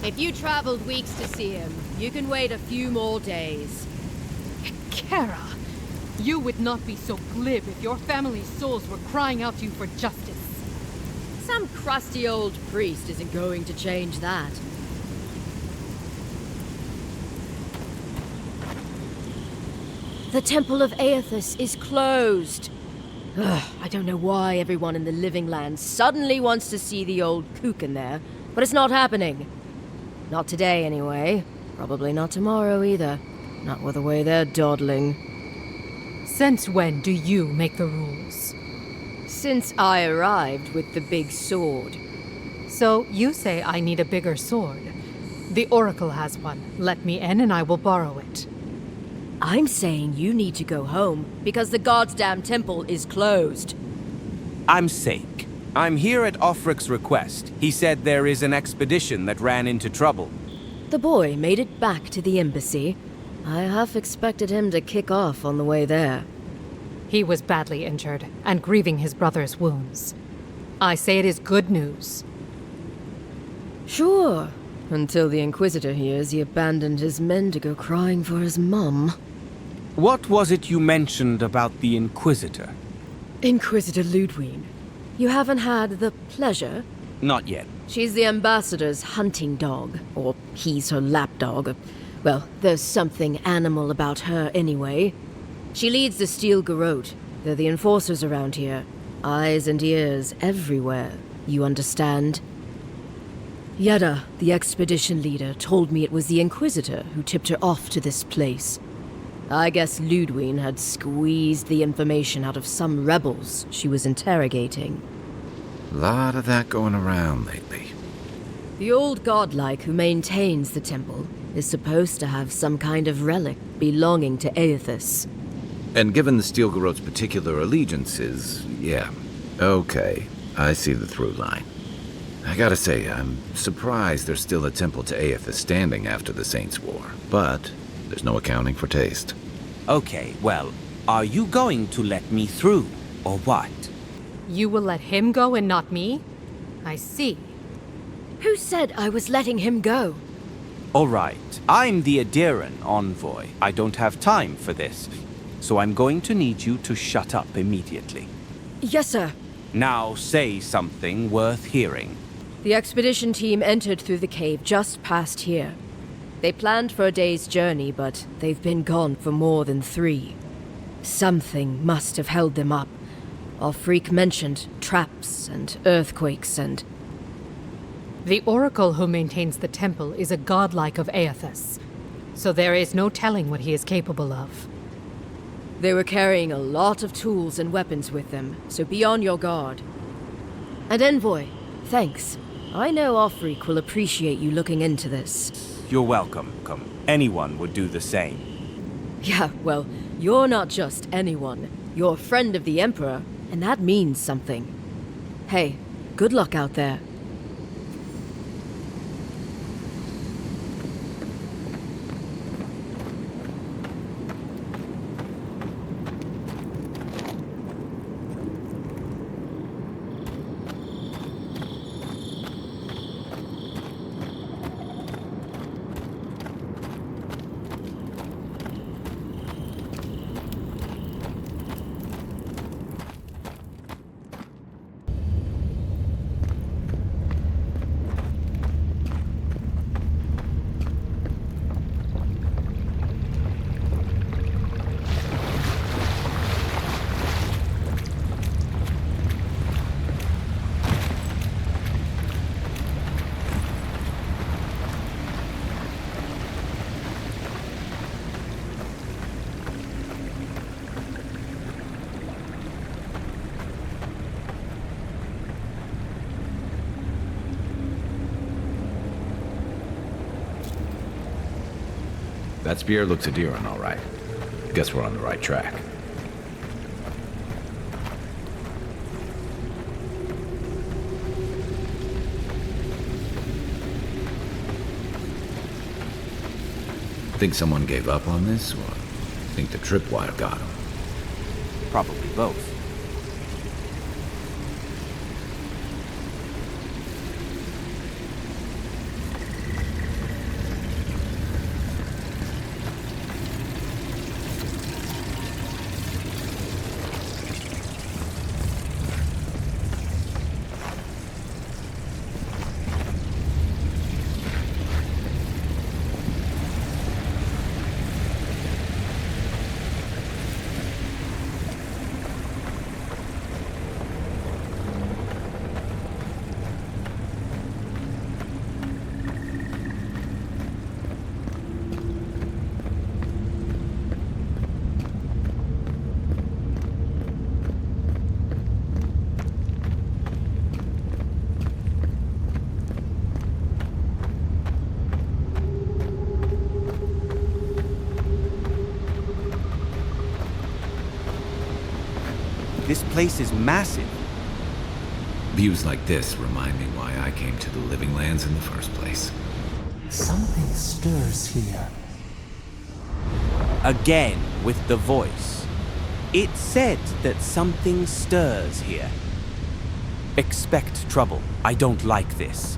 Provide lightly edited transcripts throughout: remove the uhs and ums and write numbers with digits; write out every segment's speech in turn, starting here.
If you traveled weeks to see him, you can wait a few more days. Kara, you would not be so glib if your family's souls were crying out to you for justice. Some crusty old priest isn't going to change that. The Temple of Eothas is closed. Ugh, I don't know why everyone in the Living Land suddenly wants to see the old kook in there, but it's not happening. Not today, anyway. Probably not tomorrow, either. Not with the way they're dawdling. Since when do you make the rules? Since I arrived with the big sword. So you say I need a bigger sword. The Oracle has one. Let me in and I will borrow it. I'm saying you need to go home, because the goddamn temple is closed. I'm Saik. I'm here at Offric's request. He said there is an expedition that ran into trouble. The boy made it back to the embassy. I half expected him to kick off on the way there. He was badly injured, and grieving his brother's wounds. I say it is good news. Sure. Until the Inquisitor hears he abandoned his men to go crying for his mum. What was it you mentioned about the Inquisitor? Inquisitor Ludwig. You haven't had the pleasure? Not yet. She's the ambassador's hunting dog, or he's her lapdog. Well, there's something animal about her anyway. She leads the Steel Garrote. They're the enforcers around here. Eyes and ears everywhere. You understand? Yeda, the expedition leader, told me it was the Inquisitor who tipped her off to this place. I guess Ludwig had squeezed the information out of some rebels she was interrogating. Lot of that going around lately. The old godlike who maintains the temple is supposed to have some kind of relic belonging to Eothas. And given the Steel Garrote's particular allegiances, yeah. Okay, I see the through line. I gotta say, I'm surprised there's still a temple to Eothas standing after the Saints' War. But there's no accounting for taste. Okay, well, are you going to let me through, or what? You will let him go and not me? I see. Who said I was letting him go? All right, I'm the Adiran envoy. I don't have time for this, so I'm going to need you to shut up immediately. Yes, sir. Now say something worth hearing. The expedition team entered through the cave just past here. They planned for a day's journey, but they've been gone for more than 3. Something must have held them up. Our freak mentioned traps and earthquakes and... The Oracle who maintains the temple is a godlike of Eothas, so there is no telling what he is capable of. They were carrying a lot of tools and weapons with them, so be on your guard. And Envoy, thanks. I know Offreak will appreciate you looking into this. You're welcome. Anyone would do the same. Yeah, well, you're not just anyone. You're a friend of the Emperor, and that means something. Hey, good luck out there. That spear looks Adiran, all right. Guess we're on the right track. Think someone gave up on this, or think the tripwire got him? Probably both. This place is massive. Views like this remind me why I came to the Living Lands in the first place. Something stirs here. Again, with the voice. It said that something stirs here. Expect trouble. I don't like this.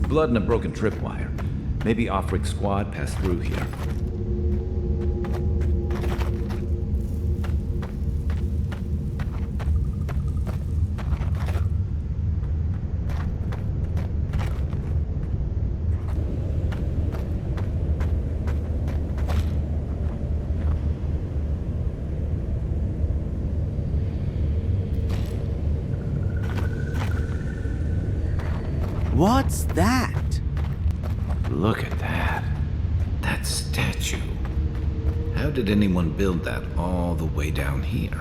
Blood and a broken tripwire. Maybe Offric squad passed through here. What's that? Look at that. That statue. How did anyone build that all the way down here?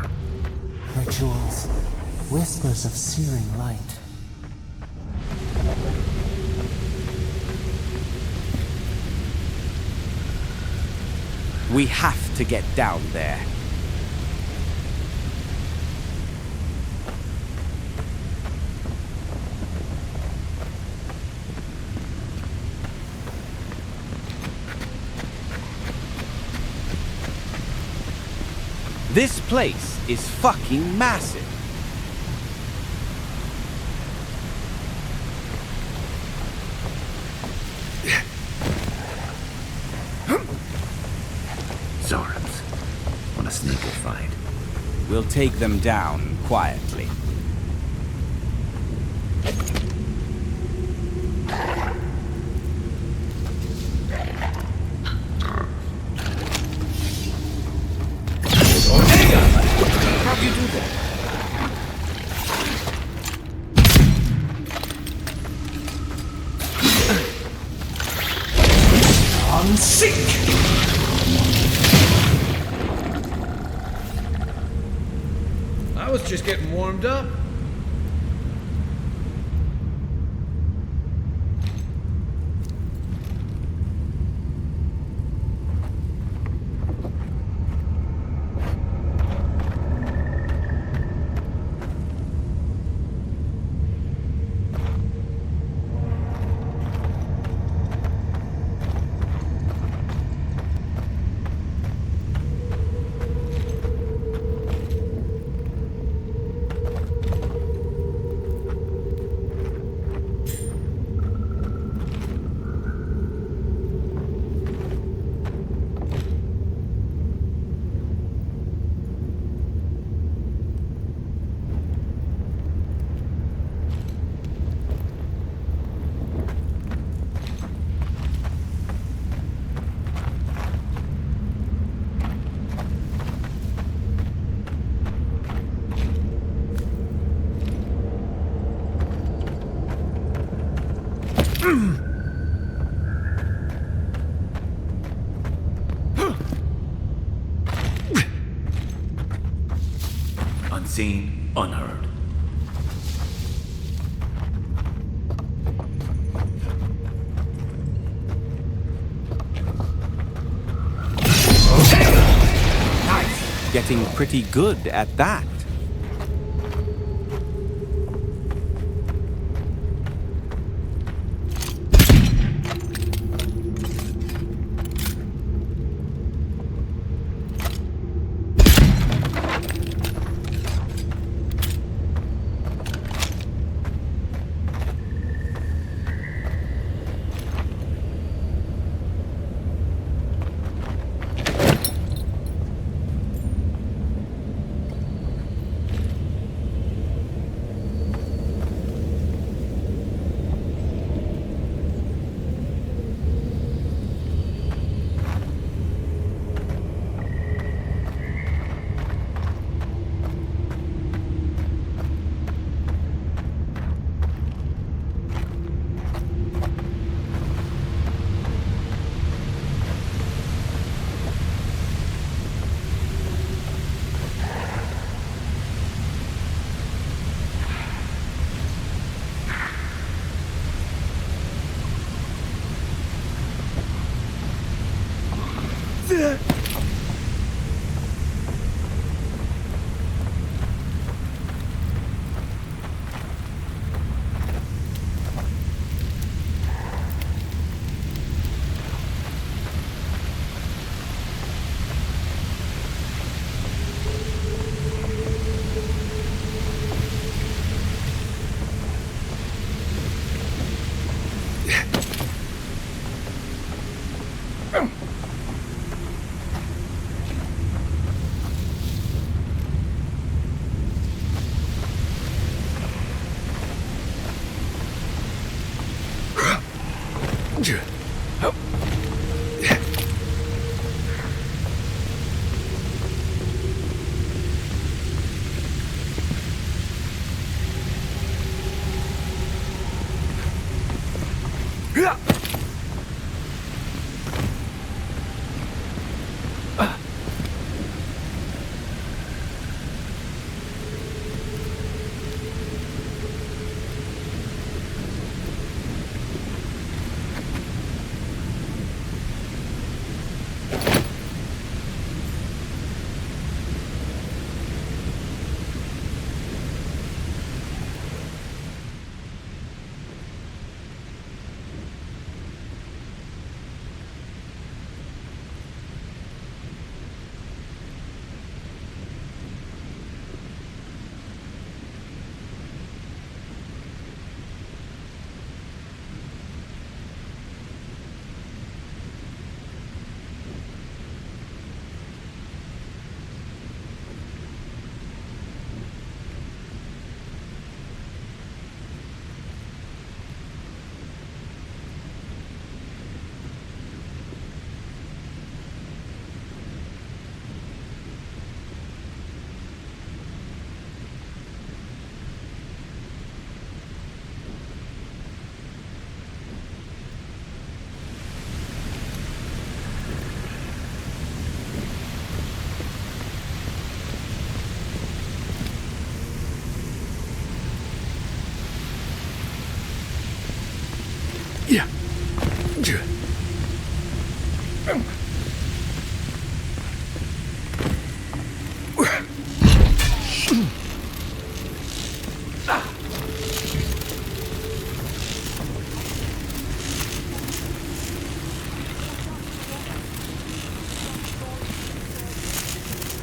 Rituals. Whispers of searing light. We have to get down there. This place is fucking massive. Zorams. Want a sneaker fight? We'll take them down quietly. How'd you do that? On Saik! I was just getting warmed up. Unseen, unheard. Getting pretty good at that.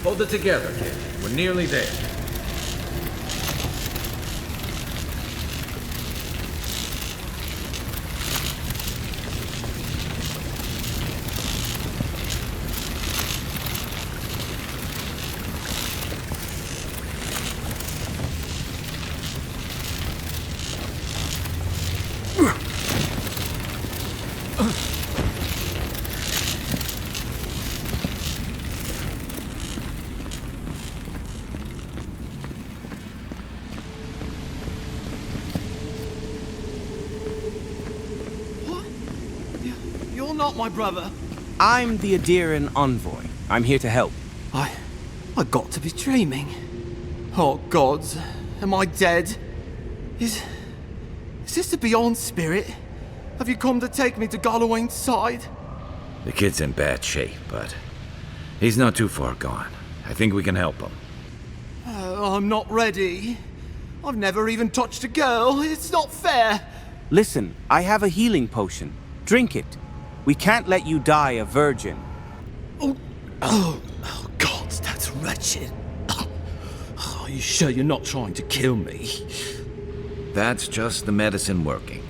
Hold it together, kid. We're nearly there. You're not my brother. I'm the Adiran envoy. I'm here to help. I got to be dreaming. Oh gods, am I dead? Is this the Beyond Spirit? Have you come to take me to Garlowain's side? The kid's in bad shape, but he's not too far gone. I think we can help him. I'm not ready. I've never even touched a girl. It's not fair. Listen, I have a healing potion. Drink it. We can't let you die a virgin. Oh, God, that's wretched. Are you sure you're not trying to kill me? That's just the medicine working.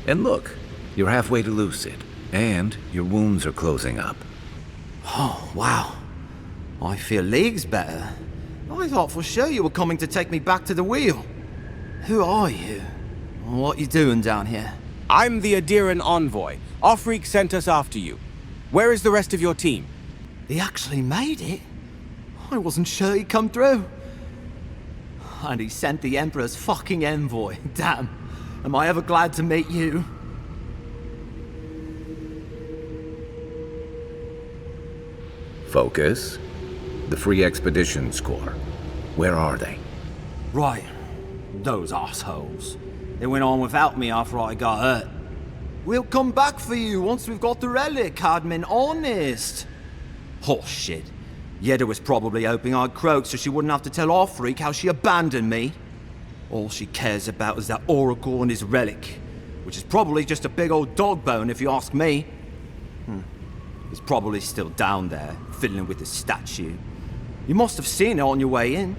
And look, you're halfway to lucid, and your wounds are closing up. Oh, wow. I feel leagues better. I thought for sure you were coming to take me back to the wheel. Who are you? What you doing down here? I'm the Adiran envoy. Offreak sent us after you. Where is the rest of your team? He actually made it? I wasn't sure he'd come through. And he sent the Emperor's fucking envoy. Damn. Am I ever glad to meet you? Focus. The Free Expeditions Corps. Where are they? Right. Those assholes. They went on without me after I got hurt. We'll come back for you once we've got the relic, Admin. Honest. Oh, shit. Yeda was probably hoping I'd croak so she wouldn't have to tell Offreak how she abandoned me. All she cares about is that Oracle and his relic, which is probably just a big old dog bone if you ask me. It's probably still down there, fiddling with the statue. You must have seen it on your way in.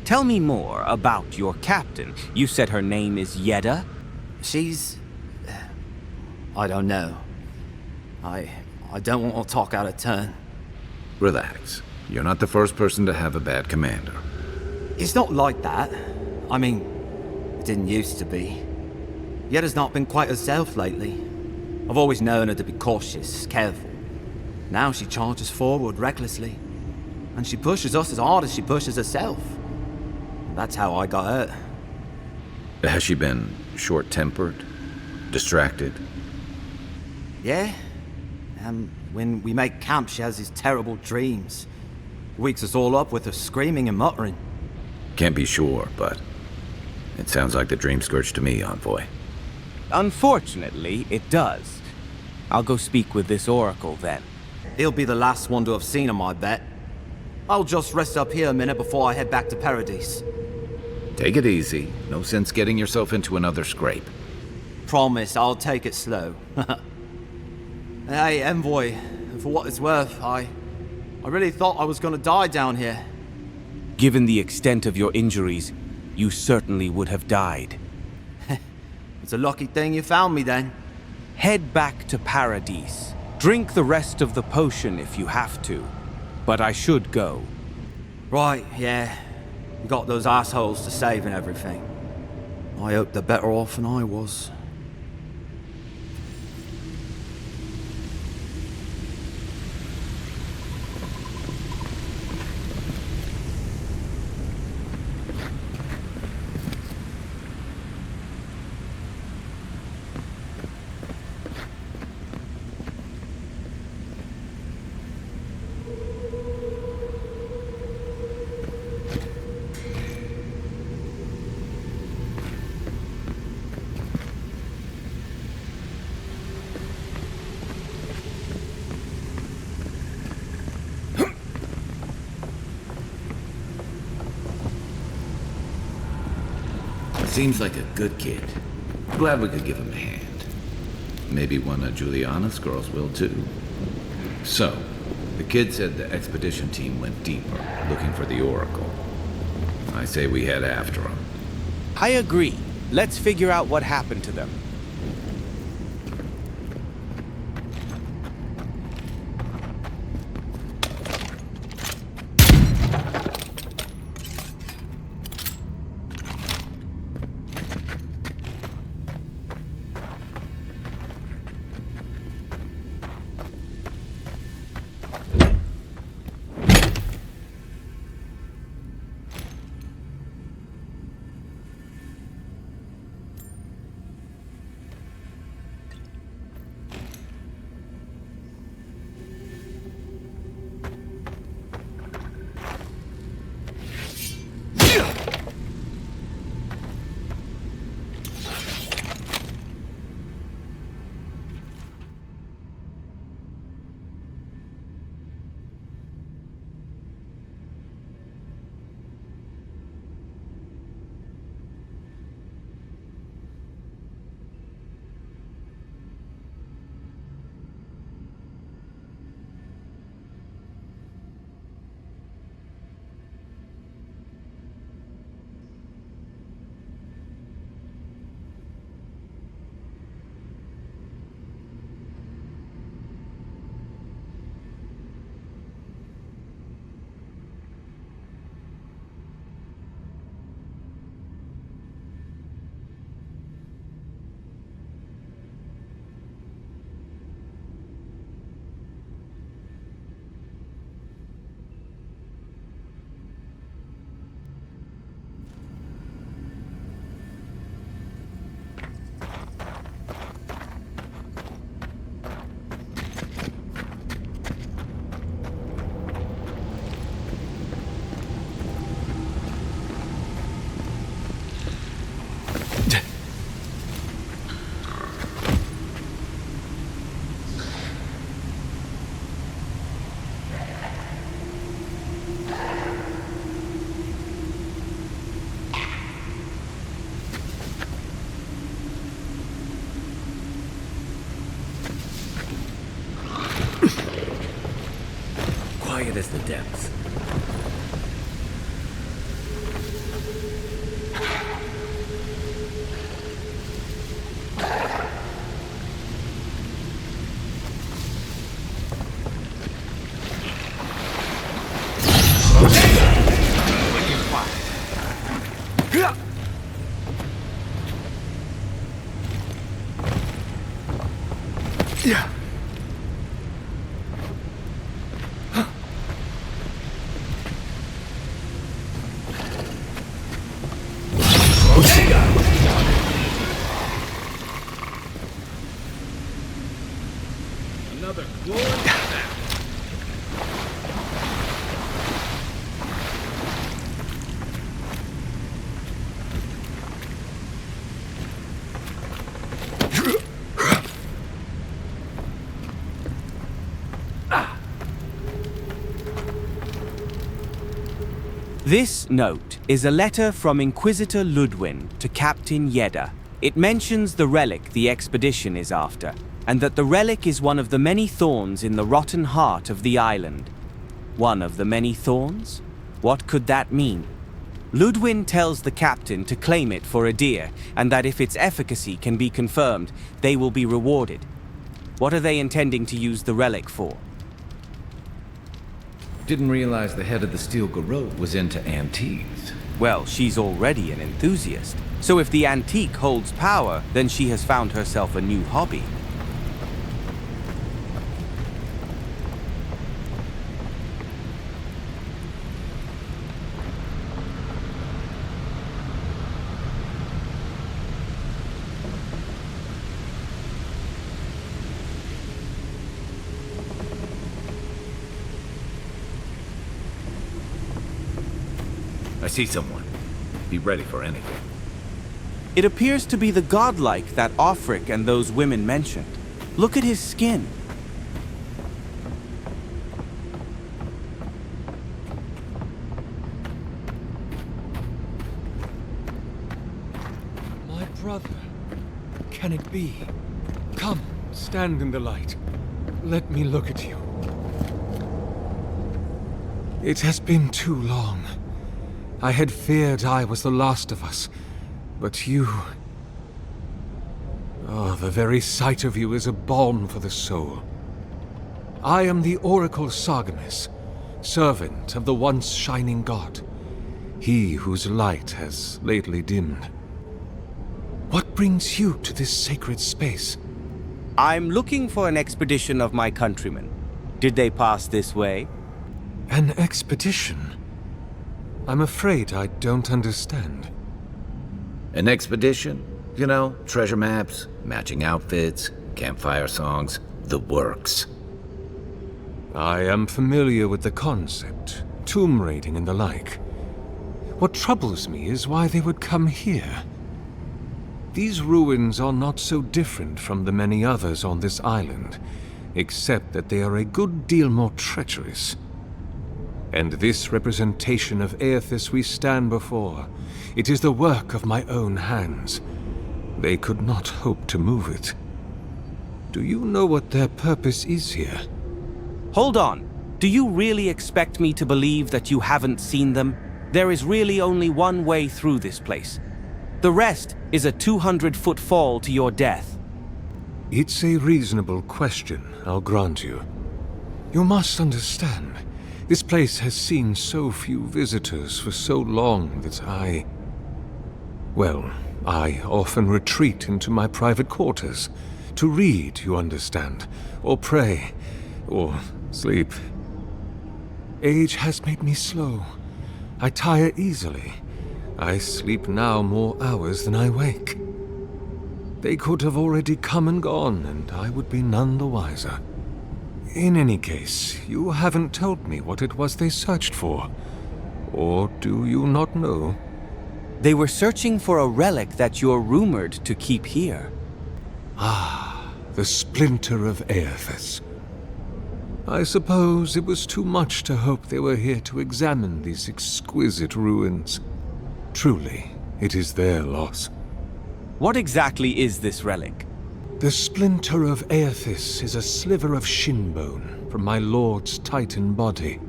Tell me more about your captain. You said her name is Yeda? She's... I don't know. I don't want to talk out of turn. Relax. You're not the first person to have a bad commander. It's not like that. I mean, it didn't used to be. Yeda's not been quite herself lately. I've always known her to be cautious, careful. Now she charges forward recklessly. And she pushes us as hard as she pushes herself. That's how I got hurt. Has she been short-tempered? Distracted? Yeah. When we make camp, she has these terrible dreams. Wakes us all up with her screaming and muttering. Can't be sure, but it sounds like the dream scourge to me, Envoy. Unfortunately, it does. I'll go speak with this oracle then. He'll be the last one to have seen him, I bet. I'll just rest up here a minute before I head back to Paradise. Take it easy. No sense getting yourself into another scrape. Promise, I'll take it slow. Hey, Envoy, for what it's worth, I really thought I was gonna die down here. Given the extent of your injuries, you certainly would have died. It's a lucky thing you found me then. Head back to Paradise. Drink the rest of the potion if you have to. But I should go. Right, yeah. You got those assholes to save and everything. I hope they're better off than I was. Seems like a good kid. Glad we could give him a hand. Maybe one of Juliana's girls will too. So, the kid said the expedition team went deeper, looking for the Oracle. I say we head after him. I agree. Let's figure out what happened to them. quiet as the depths. Another glorious snap. This note is a letter from Inquisitor Ludwin to Captain Yedda. It mentions the relic the expedition is after, and that the relic is one of the many thorns in the rotten heart of the island. One of the many thorns? What could that mean? Ludwin tells the captain to claim it for Adir, and that if its efficacy can be confirmed, they will be rewarded. What are they intending to use the relic for? Didn't realize the head of the Steel Garrote was into antiques. Well, she's already an enthusiast. So if the antique holds power, then she has found herself a new hobby. I see someone. Be ready for anything. It appears to be the godlike that Offric and those women mentioned. Look at his skin. My brother. Can it be? Come, stand in the light. Let me look at you. It has been too long. I had feared I was the last of us, but you... Oh, the very sight of you is a balm for the soul. I am the Oracle Sargemis, servant of the once shining god, he whose light has lately dimmed. What brings you to this sacred space? I'm looking for an expedition of my countrymen. Did they pass this way? An expedition? I'm afraid I don't understand. An expedition? You know, treasure maps, matching outfits, campfire songs, the works. I am familiar with the concept, tomb raiding and the like. What troubles me is why they would come here. These ruins are not so different from the many others on this island, except that they are a good deal more treacherous. And this representation of Eothas we stand before, it is the work of my own hands. They could not hope to move it. Do you know what their purpose is here? Hold on. Do you really expect me to believe that you haven't seen them? There is really only one way through this place. The rest is a 200-foot fall to your death. It's a reasonable question, I'll grant you. You must understand. This place has seen so few visitors for so long that I often retreat into my private quarters. To read, you understand, or pray, or sleep. Age has made me slow. I tire easily. I sleep now more hours than I wake. They could have already come and gone, and I would be none the wiser. In any case, you haven't told me what it was they searched for. Or do you not know? They were searching for a relic that you're rumored to keep here. Ah, the splinter of Eothas. I suppose it was too much to hope they were here to examine these exquisite ruins. Truly, it is their loss. What exactly is this relic? The splinter of Eothas is a sliver of shin bone from my lord's titan body.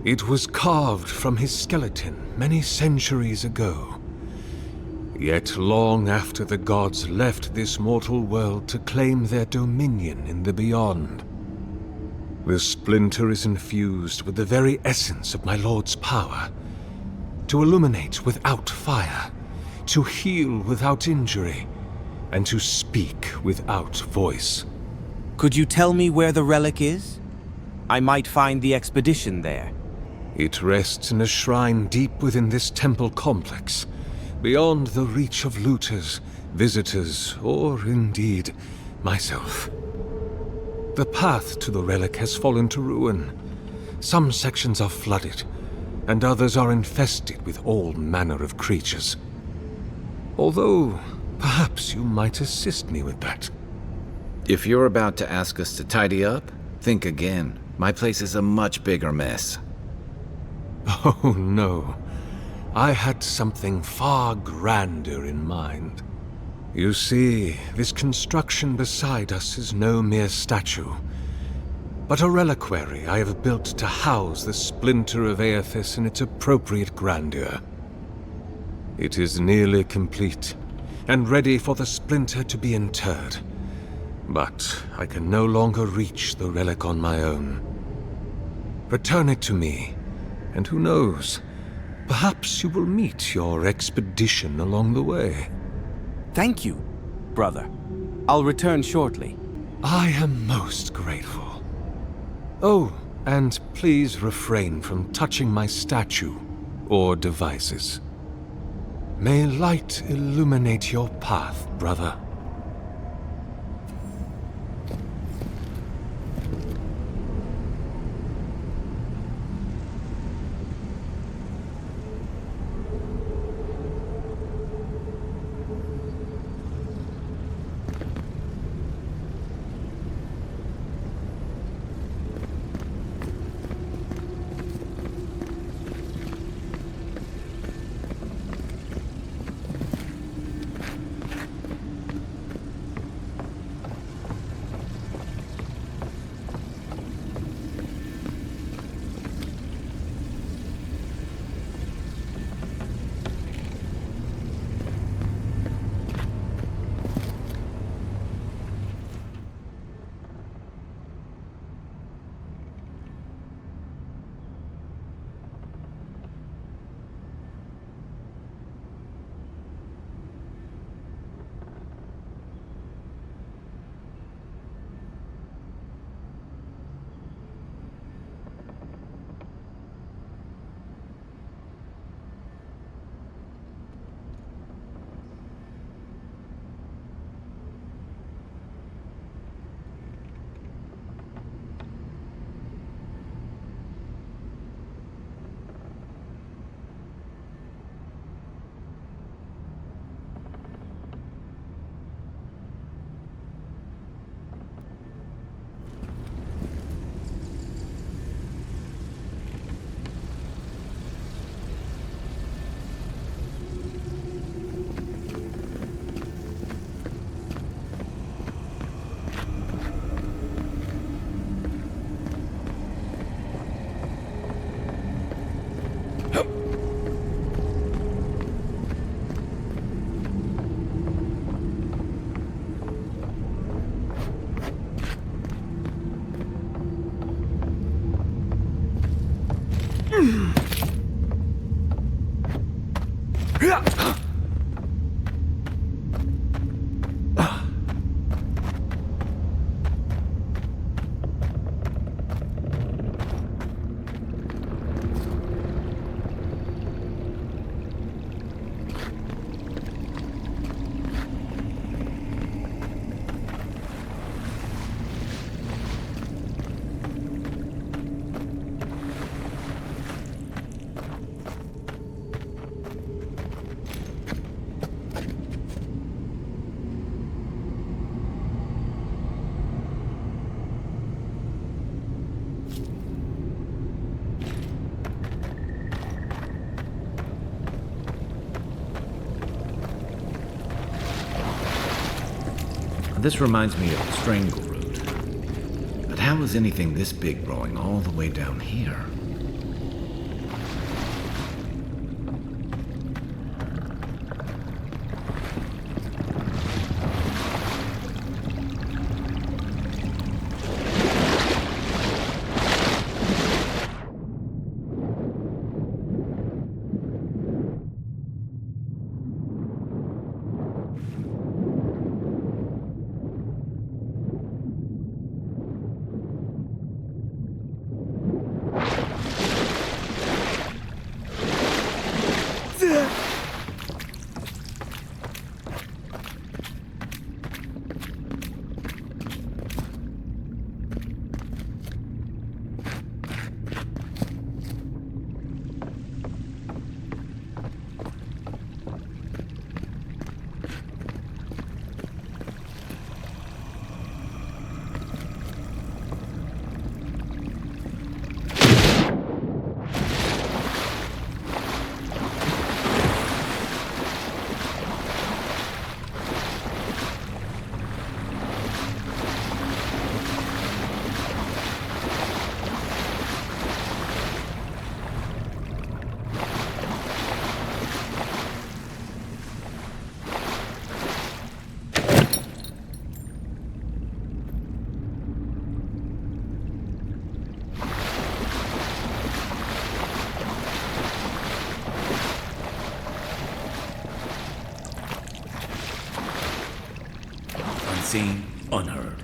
It was carved from his skeleton many centuries ago. Yet long after the gods left this mortal world to claim their dominion in the beyond, the splinter is infused with the very essence of my lord's power. To illuminate without fire, to heal without injury, and to speak without voice. Could you tell me where the relic is? I might find the expedition there. It rests in a shrine deep within this temple complex, beyond the reach of looters, visitors, or indeed myself. The path to the relic has fallen to ruin. Some sections are flooded, and others are infested with all manner of creatures. Although, perhaps you might assist me with that. If you're about to ask us to tidy up, think again. My place is a much bigger mess. Oh no. I had something far grander in mind. You see, this construction beside us is no mere statue, but a reliquary I have built to house the splinter of Eothas in its appropriate grandeur. It is nearly complete, and ready for the splinter to be interred. But I can no longer reach the relic on my own. Return it to me, and who knows, perhaps you will meet your expedition along the way. Thank you, brother. I'll return shortly. I am most grateful. Oh, and please refrain from touching my statue or devices. May light illuminate your path, brother. This reminds me of the Strangleroot. But how is anything this big growing all the way down here? Unseen, unheard.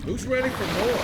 Who's ready for more?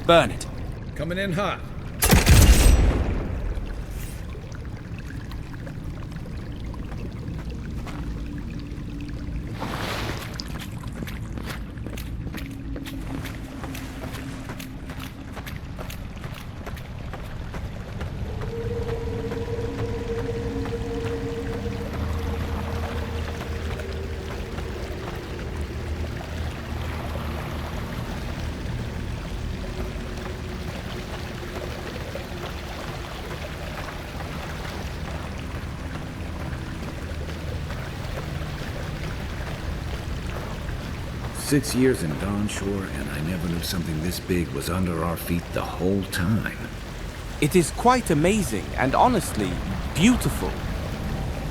Burn it. Coming in hot. "6 years in Dawnshore, and I never knew something this big was under our feet the whole time." It is quite amazing and honestly beautiful.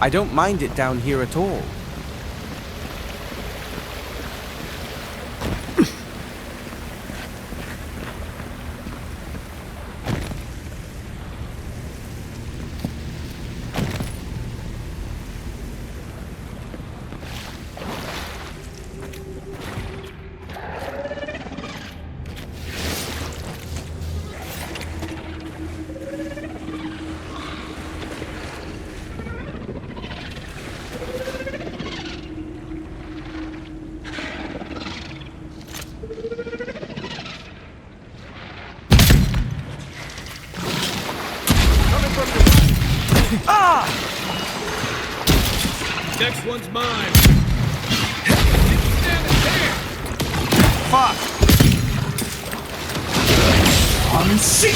I don't mind it down here at all. Next one's mine. On seek!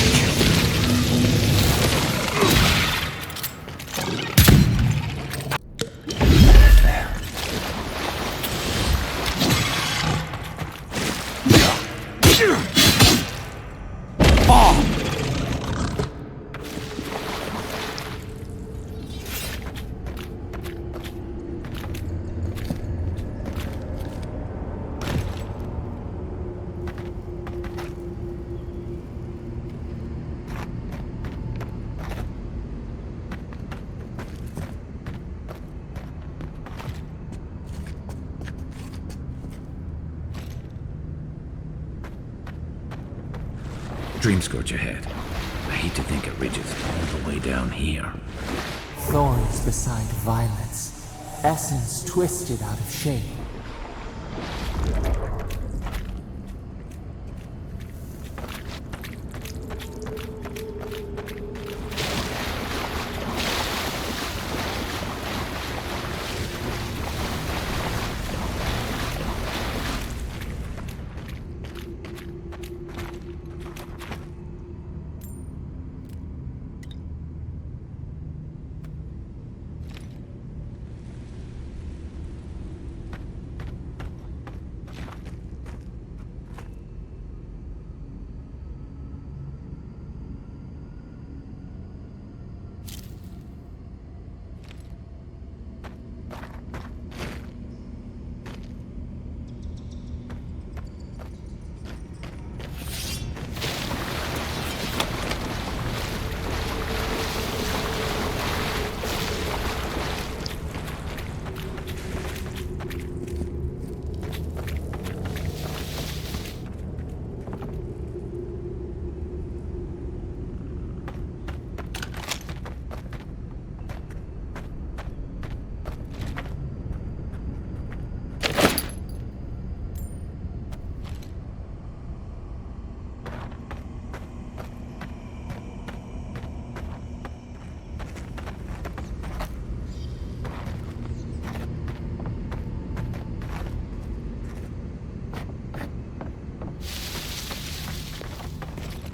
Dreamscourge ahead. I hate to think it reaches all the way down here. Thorns beside violets. Essence twisted out of shape.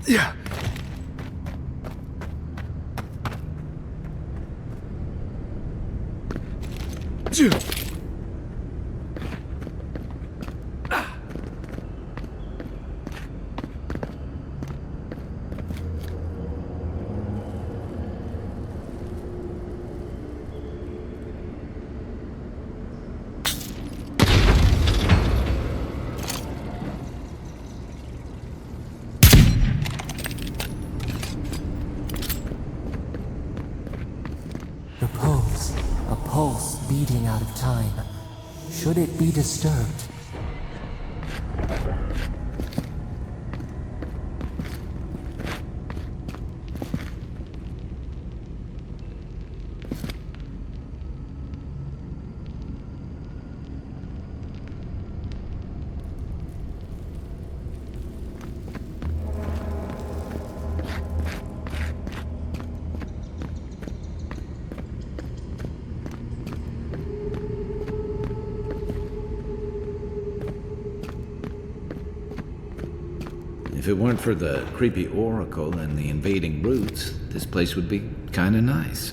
Yeah. Repose. A pulse beating out of time. Should it be disturbed? If it weren't for the creepy oracle and the invading roots, this place would be kinda nice.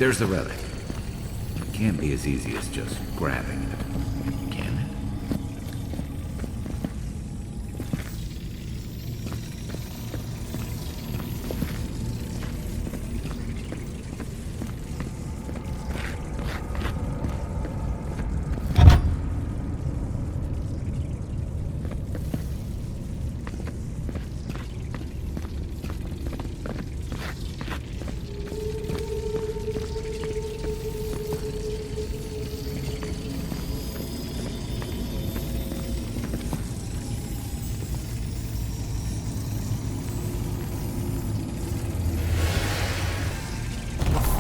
There's the relic. It can't be as easy as just grabbing it, can it?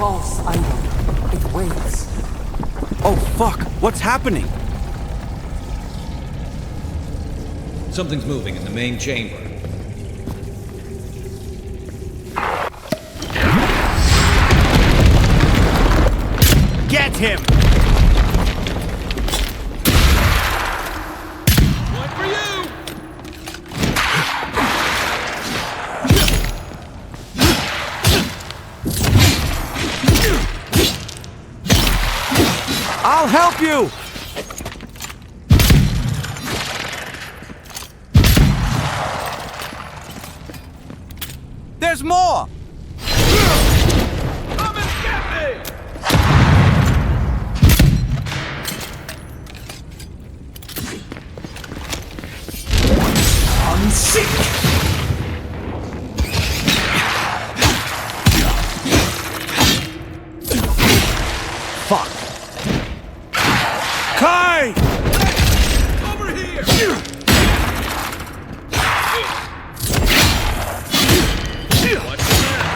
False item. It waits. Oh fuck, what's happening? Something's moving in the main chamber. Get him! One for you! I'll help you! There's more! Come and get me! Fuck! Kai! Over here! Watch your back.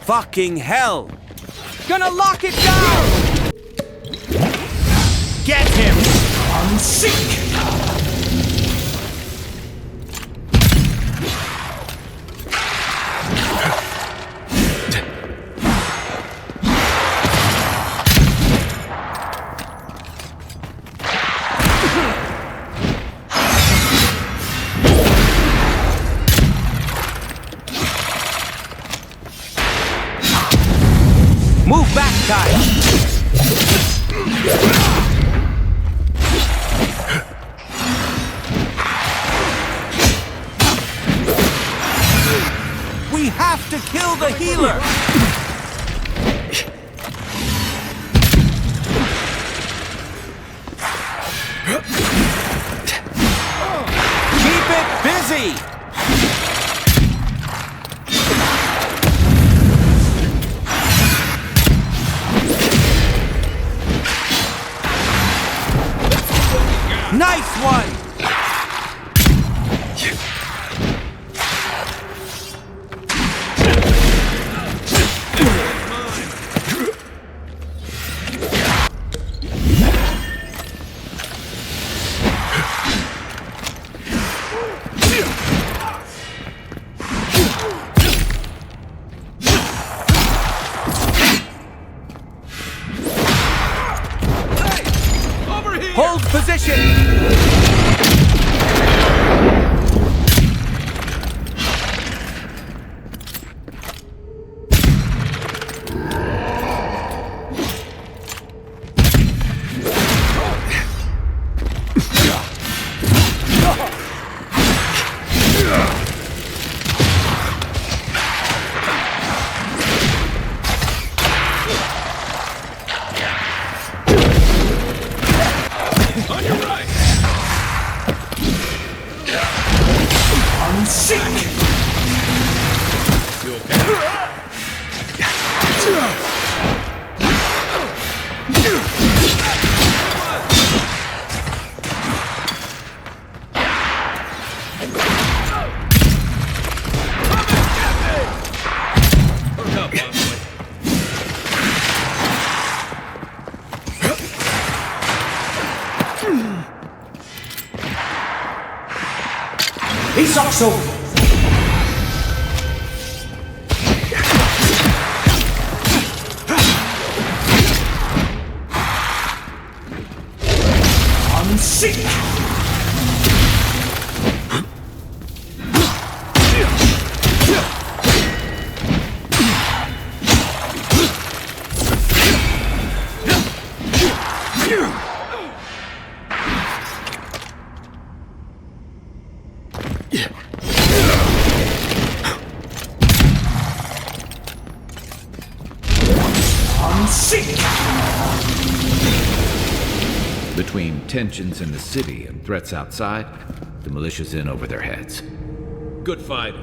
Fucking hell! Gonna lock it down! Get him! On Saik! Move back, Kai! We have to kill the healer! Keep it busy! Nice one! Hold position! On your right! You okay? Hook up, boy. He's also Between tensions in the city and threats outside, the militia's in over their heads. Good fight.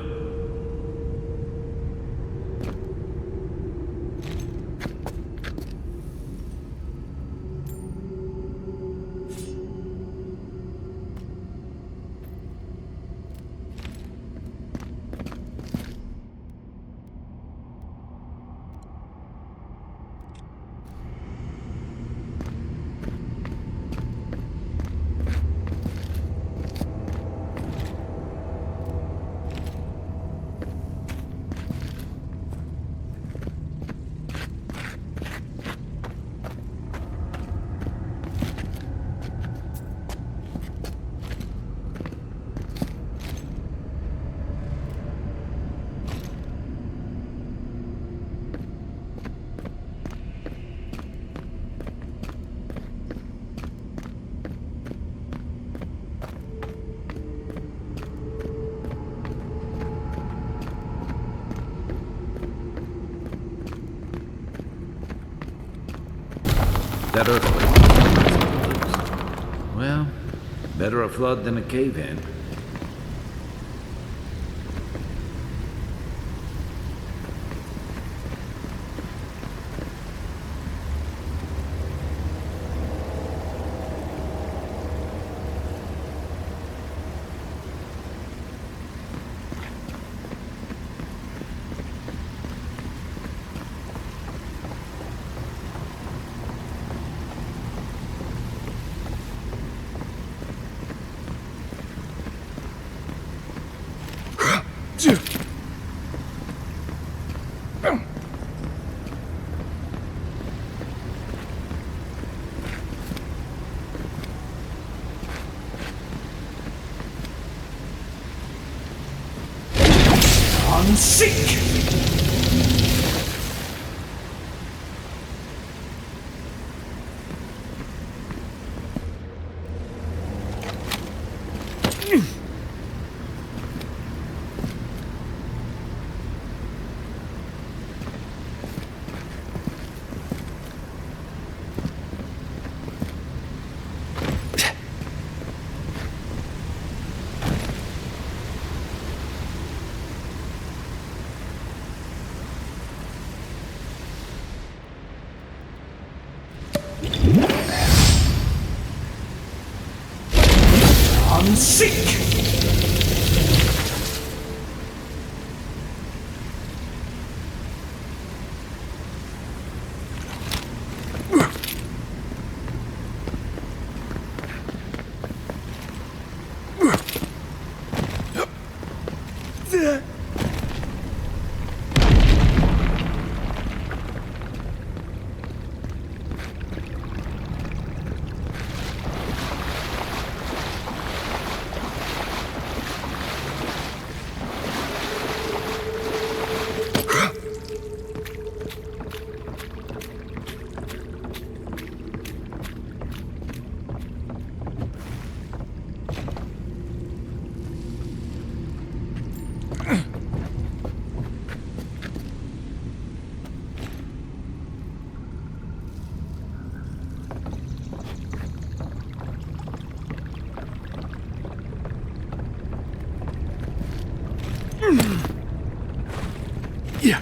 That earthquake. Well, better a flood than a cave-in. Saik! Saik! Yeah.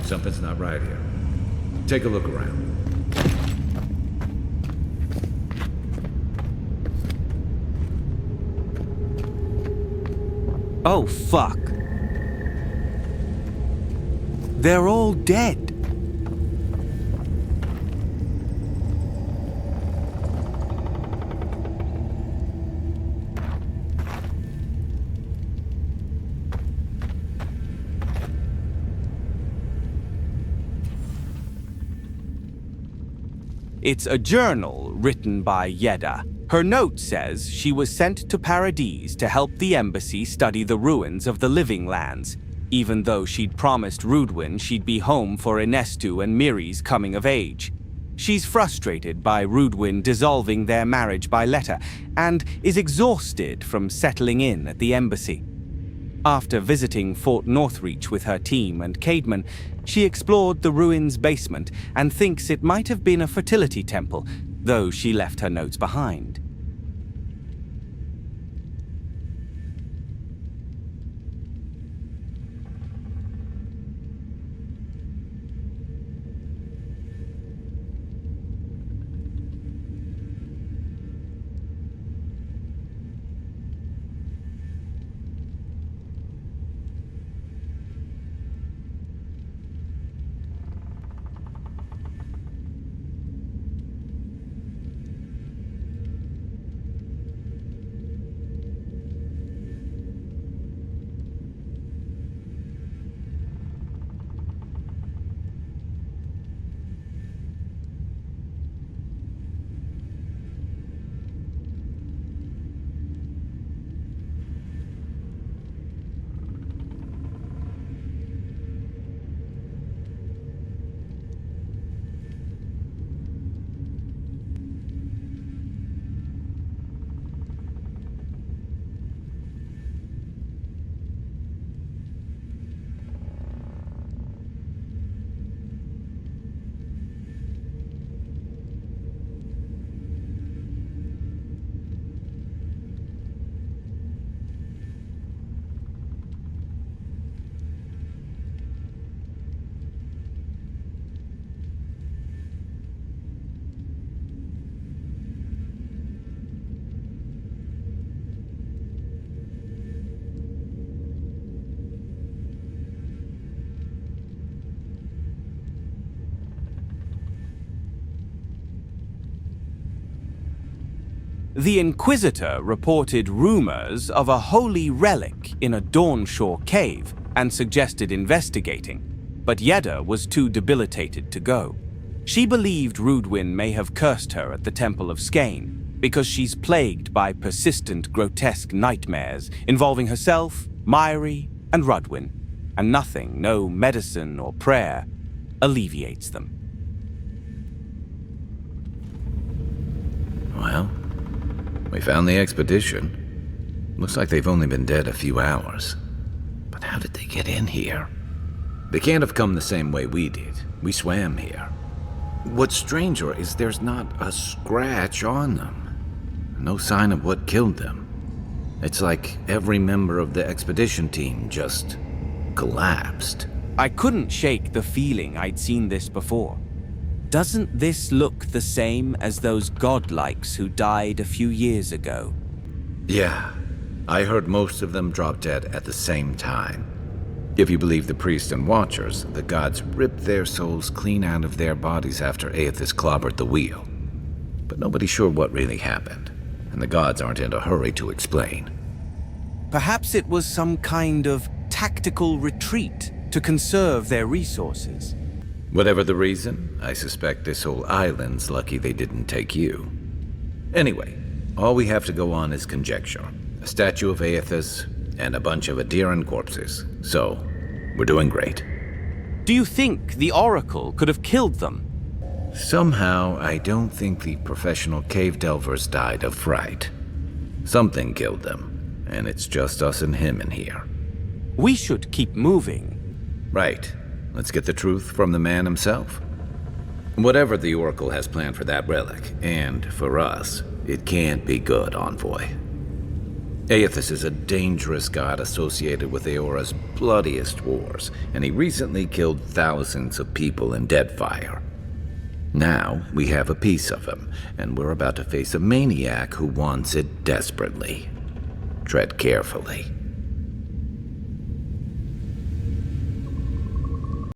Something's not right here. Take a look around. Oh, fuck. They're all dead. It's a journal written by Yeda. Her note says she was sent to Paradise to help the embassy study the ruins of the Living Lands, even though she'd promised Rudwin she'd be home for Inestu and Miri's coming of age. She's frustrated by Rudwin dissolving their marriage by letter, and is exhausted from settling in at the embassy. After visiting Fort Northreach with her team and Caedmon, she explored the ruins' basement and thinks it might have been a fertility temple, though she left her notes behind. The Inquisitor reported rumors of a holy relic in a Dawnshore cave and suggested investigating, but Yedda was too debilitated to go. She believed Rudwin may have cursed her at the Temple of Skane because she's plagued by persistent, grotesque nightmares involving herself, Myri, and Rudwin, and nothing, no medicine or prayer, alleviates them. Well, we found the expedition. Looks like they've only been dead a few hours. But how did they get in here? They can't have come the same way we did. We swam here. What's stranger is there's not a scratch on them. No sign of what killed them. It's like every member of the expedition team just collapsed. I couldn't shake the feeling I'd seen this before. Doesn't this look the same as those godlikes who died a few years ago? Yeah, I heard most of them drop dead at the same time. If you believe the priests and watchers, the gods ripped their souls clean out of their bodies after Eothas clobbered the wheel. But nobody's sure what really happened, and the gods aren't in a hurry to explain. Perhaps it was some kind of tactical retreat to conserve their resources. Whatever the reason, I suspect this whole island's lucky they didn't take you. Anyway, all we have to go on is conjecture. A statue of Eothas, and a bunch of Adiran corpses. So, we're doing great. Do you think the Oracle could have killed them? Somehow, I don't think the professional cave delvers died of fright. Something killed them, and it's just us and him in here. We should keep moving. Right. Let's get the truth from the man himself. Whatever the Oracle has planned for that relic, and for us, it can't be good, Envoy. Eothas is a dangerous god associated with Eora's bloodiest wars, and he recently killed thousands of people in Deadfire. Now, we have a piece of him, and we're about to face a maniac who wants it desperately. Tread carefully.